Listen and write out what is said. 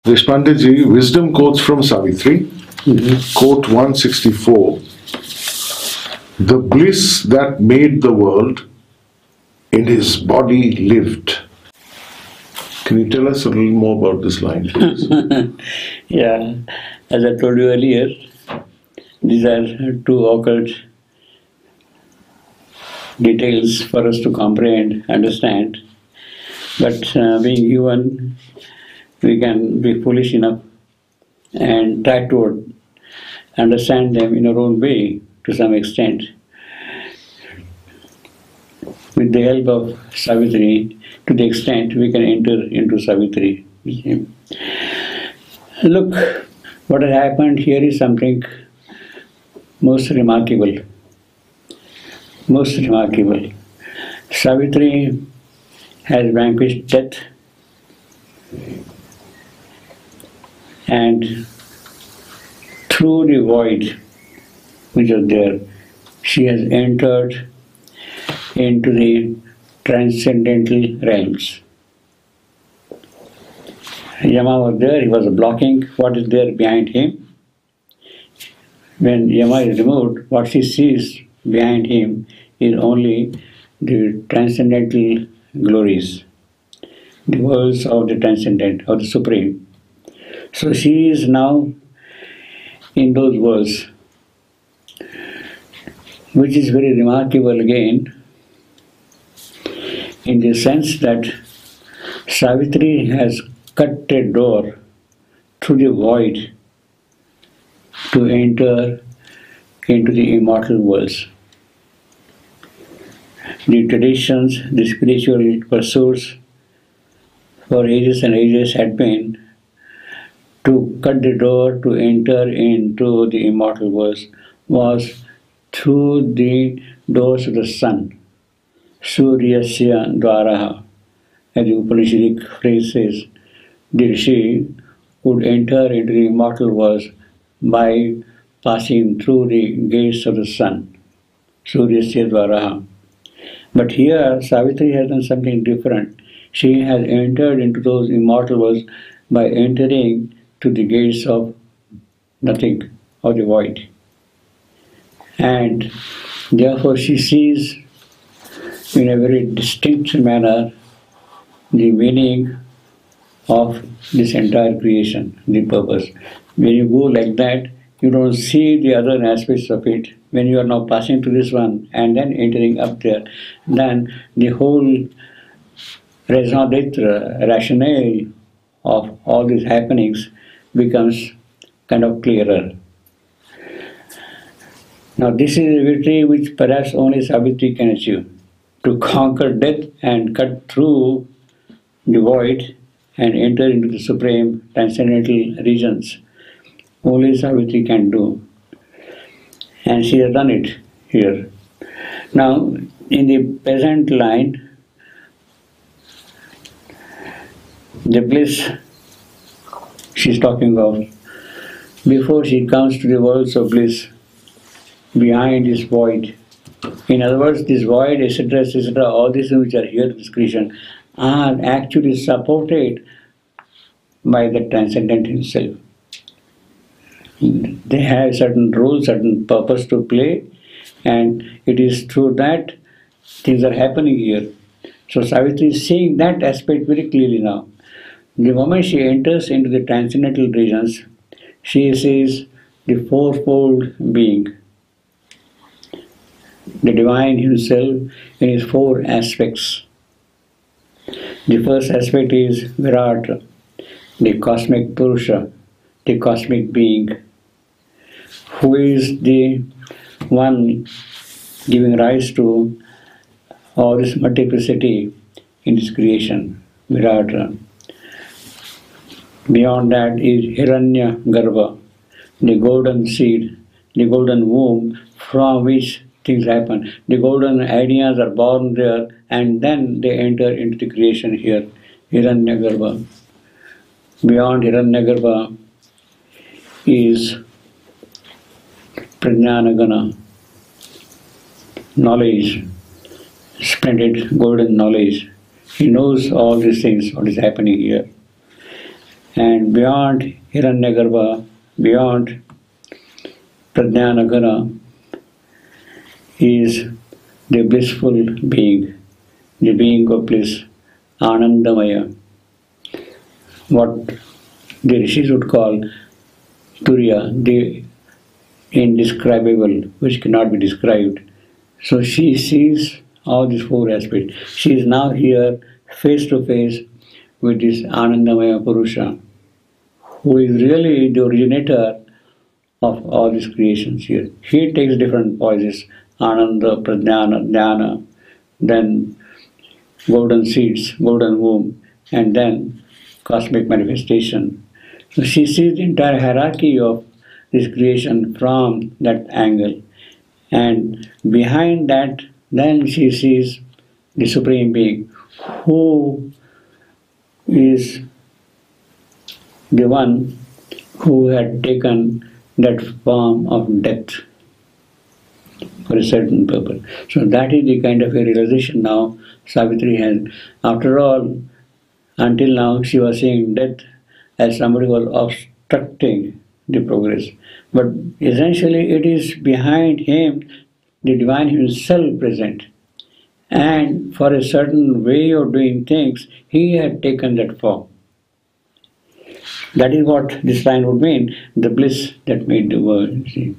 Deshpandeji, wisdom quotes from Savitri, quote 164. The bliss that made the world in his body lived. Can you tell us a little more about this line, please? Yeah, as I told you earlier, these are two occult details for us to comprehend, understand. But being human, we can be foolish enough and try to understand them in our own way to some extent. With the help of Savitri, to the extent we can enter into Savitri. Look, what has happened here is something most remarkable. Most remarkable. Savitri has vanquished death, and through the void which was there, she has entered into the transcendental realms. Yama was there, he was blocking what is there behind him. When Yama is removed, what she sees behind him is only the transcendental glories, the worlds of the transcendent, of the supreme. So she is now in those worlds, which is very remarkable again, in the sense that Savitri has cut a door through the void to enter into the immortal worlds. The traditions, the spiritual pursuits for ages and ages had been to cut the door to enter into the immortal worlds was through the doors of the sun. Suryasya dvaraha, as the Upanishadic phrase says, the Rishi would enter into the immortal worlds by passing through the gates of the sun. Suryasya dvaraha. But here, Savitri has done something different. She has entered into those immortal worlds by entering to the gates of nothing, of the void. And therefore she sees in a very distinct manner the meaning of this entire creation, the purpose. When you go like that, you don't see the other aspects of it. When you are now passing to this one and then entering up there, then the whole raison d'etre, rationale of all these happenings becomes kind of clearer. Now this is a victory which perhaps only Savitri can achieve, to conquer death and cut through the void and enter into the supreme transcendental regions. Only Savitri can do. And she has done it here. Now, in the present line, the bliss she's talking of, before she comes to the worlds of bliss, behind this void. In other words, this void, etc., all these things which are here in this creation are actually supported by the transcendent himself. They have certain roles, certain purpose to play, and it is through that things are happening here. So Savitri is seeing that aspect very clearly now. The moment she enters into the transcendental regions, she sees the fourfold being, the divine himself in his four aspects. The first aspect is Virat, the cosmic Purusha, the cosmic being, who is the one giving rise to all this multiplicity in this creation, Virat. Beyond that is Hiranya Garbha, the golden seed, the golden womb from which things happen. The golden ideas are born there and then they enter into the creation here, Hiranyagarbha. Beyond Hiranyagarbha is Prajnanagana, knowledge, splendid golden knowledge. He knows all these things, what is happening here. And beyond Hiranyagarbha, beyond Prajnanagara, is the blissful being, the being of bliss, Anandamaya, what the rishis would call Turiya, the indescribable, which cannot be described. So she sees all these four aspects. She is now here face to face with this Anandamaya Purusha, who is really the originator of all these creations here. He takes different voices, Ananda, Prajnana, Dhyana, then golden seeds, golden womb, and then cosmic manifestation. So she sees the entire hierarchy of this creation from that angle. And behind that, then she sees the Supreme Being, who is the one who had taken that form of death for a certain purpose. So that is the kind of a realization now Savitri has. After all, until now she was seeing death as somebody who was obstructing the progress. But essentially it is behind him, the divine himself present. And for a certain way of doing things, he had taken that form. That is what this line would mean, the bliss that made the world. You see.